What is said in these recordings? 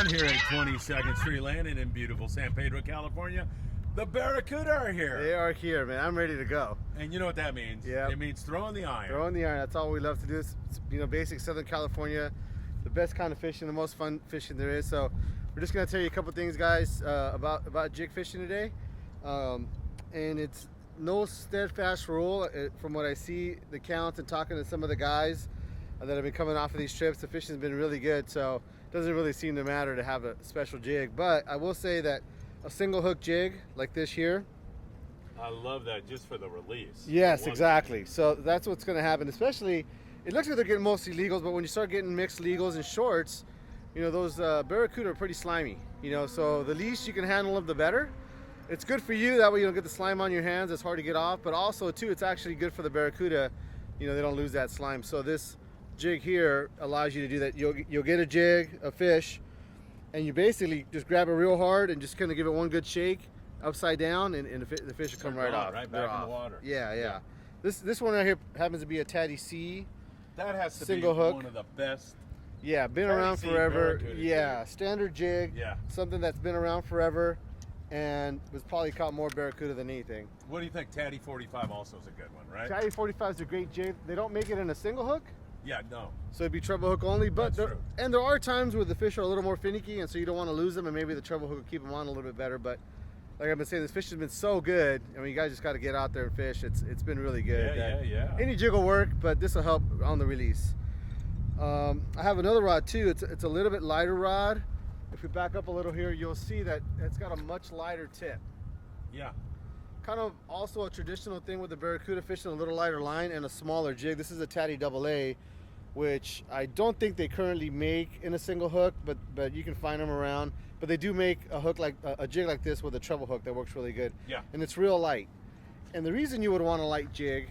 on here at 22nd Street Landing in beautiful San Pedro, California. The Barracuda are here. They are here, man. I'm ready to go. And you know what that means? Yeah. It means throwing the iron. Throwing the iron. That's all we love to do. It's, basic Southern California, the best kind of fishing, the most fun fishing there is. So we're just gonna tell you a couple things, guys, about jig fishing today. And it's no steadfast rule. From what I see, the counts and talking to some of the guys that have been coming off of these trips, the fishing's been really good. So it doesn't really seem to matter to have a special jig. But I will say that a single hook jig like this here. I love that, just for the release. Yes, exactly. So that's what's going to happen. Especially, it looks like they're getting mostly legals, but when you start getting mixed legals and shorts, those Barracuda are pretty slimy. So the least you can handle them, the better. It's good for you. That way you don't get the slime on your hands. It's hard to get off. But also, too, it's actually good for the Barracuda. They don't lose that slime. So this jig here allows you to do that. You'll get a jig, a fish, and you basically just grab it real hard and just kind of give it one good shake upside down, and the fish will come right off. Right back in the water. Yeah. This one right here happens to be a Tatty C. That has to single be hook. one of the best. Yeah, been Tatty around C forever. Barracuda Yeah, jig. standard jig. Yeah. Something that's been around forever, and was probably caught more Barracuda than anything. What do you think? Tatty 45 also is a good one, right? Tatty 45 is a great jig. They don't make it in a single hook. Yeah, no. So it'd be treble hook only, but That's true. there are times where the fish are a little more finicky, and so you don't want to lose them, and maybe the treble hook will keep them on a little bit better. But like I've been saying, this fish has been so good. I mean, you guys just got to get out there and fish. It's been really good. Yeah. Any jig will work, but this will help on the release. I have another rod too. It's a little bit lighter rod. If we back up a little here, you'll see that it's got a much lighter tip. Yeah. Kind of also a traditional thing with the Barracuda fishing, a little lighter line and a smaller jig. This is a Tatty AA, which I don't think they currently make in a single hook, but you can find them around. But they do make a hook like a jig like this with a treble hook that works really good. Yeah. And it's real light. And the reason you would want a light jig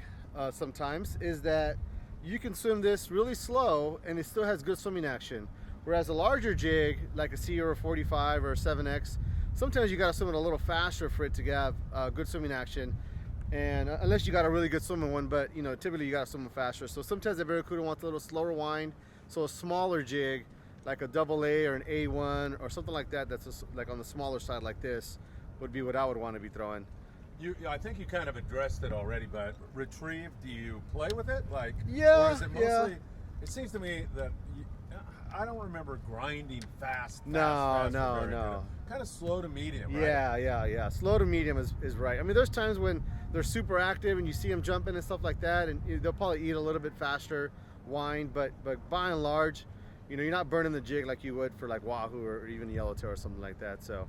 sometimes is that you can swim this really slow and it still has good swimming action. Whereas a larger jig, like a C or a 45 or a 7X, sometimes you got to swim it a little faster for it to have good swimming action. And unless you got a really good swimming one, but typically you got to swim it faster. So sometimes the Barracuda wants a little slower wind. So a smaller jig, like a AA or an A1 or something like that, that's like on the smaller side like this, would be what I would want to be throwing. I think you kind of addressed it already, but retrieve, do you play with it? Yeah, or is it mostly, it seems to me that I don't remember grinding fast. No. Kind of slow to medium, right? Yeah. Slow to medium is right. I mean, there's times when they're super active and you see them jumping and stuff like that, and they'll probably eat a little bit faster wind, but by and large, you're not burning the jig like you would for like Wahoo or even Yellowtail or something like that. So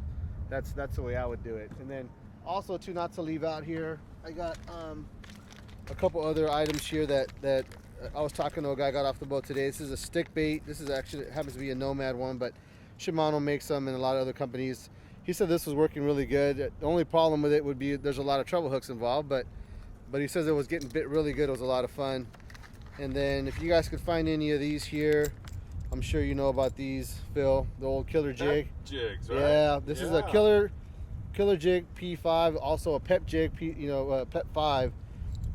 that's the way I would do it. And then also, too, not to leave out here, I got a couple other items here that I was talking to a guy got off the boat today. This is a stick bait. This is actually, it happens to be a Nomad one, but Shimano makes them and a lot of other companies. He said this was working really good. The only problem with it would be there's a lot of treble hooks involved, but he says it was getting bit really good. It was a lot of fun. And then if you guys could find any of these here, I'm sure you know about these, Phil, the old killer jig. Jigs, right? Yeah, this is a killer jig P5, also a pep jig, pep 5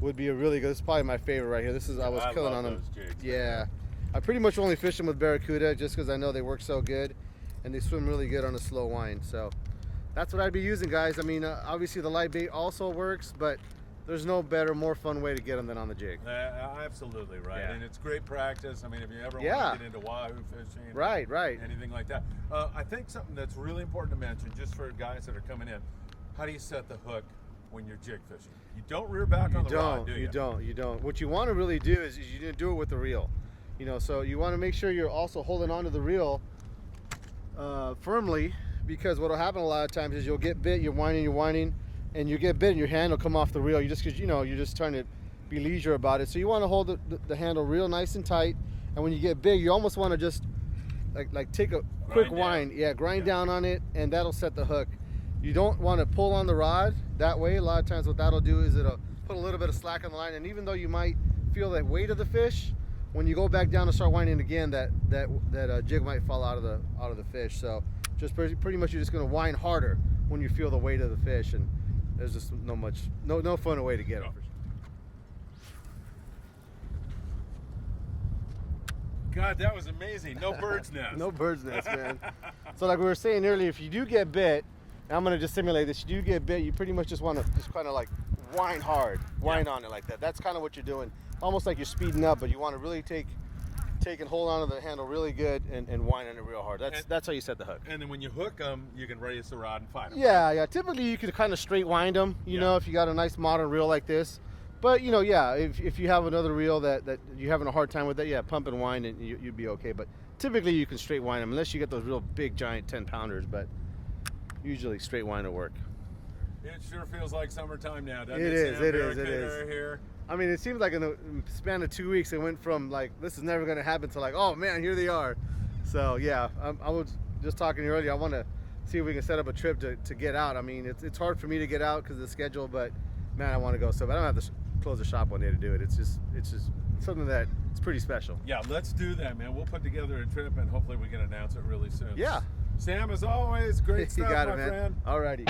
would be a really good. This is probably my favorite right here. This is I was killing on them. Jigs, yeah, I pretty much only fish them with Barracuda just because I know they work so good, and they swim really good on a slow wind. So that's what I'd be using, guys. I mean, obviously the light bait also works, but there's no better, more fun way to get them than on the jig. Absolutely right, Yeah. and it's great practice. I mean, if you ever want to get into Wahoo fishing, right, anything like that. I think something that's really important to mention, just for guys that are coming in, how do you set the hook when you're jig fishing? You don't rear back on the rod, do you? You don't. What you want to really do is you do it with the reel. So you want to make sure you're also holding onto the reel firmly, because what will happen a lot of times is you'll get bit, you're whining, and you get bit and your hand will come off the reel. Because you're just trying to be leisure about it. So you want to hold the handle real nice and tight, and when you get big, you almost want to just like take a quick wind. Yeah, grind down on it, and that'll set the hook. You don't want to pull on the rod that way. A lot of times what that'll do is it'll put a little bit of slack on the line, and even though you might feel that weight of the fish, when you go back down and start winding again, that jig might fall out of the fish. So just pretty much you're just going to wind harder when you feel the weight of the fish, and there's just no fun way to get them. God, that was amazing. No bird's nest. No bird's nest, man. So like we were saying earlier, if you do get bit, and I'm gonna just simulate this, you do get bit, you pretty much just want to just kind of like wind hard, wind on it like that. That's kind of what you're doing, almost like you're speeding up, but you want to really take and hold on to the handle really good and wind on it real hard. That's how you set the hook. And then when you hook them, you can raise the rod and find them. Yeah. Typically you can kind of straight wind them, you know, if you got a nice modern reel like this. But you know, yeah, if you have another reel that you're having a hard time with, that, yeah, pump and wind, and you'd be okay. But typically you can straight wind them, unless you get those real big giant 10-pounders. But usually straight wind will work. It sure feels like summertime now, doesn't It it? is. It is. Here. I mean, it seems like in the span of 2 weeks, it went from like this is never going to happen to like, oh man, here they are. So yeah, I was just talking earlier. I want to see if we can set up a trip to get out. I mean, it's hard for me to get out because of the schedule, but man, I want to go. So, but I don't have to close the shop one day to do it. It's just something that it's pretty special. Yeah, let's do that, man. We'll put together a trip, and hopefully we can announce it really soon. Yeah. Sam, as always, great stuff, you got it, my man. friend. Alrighty.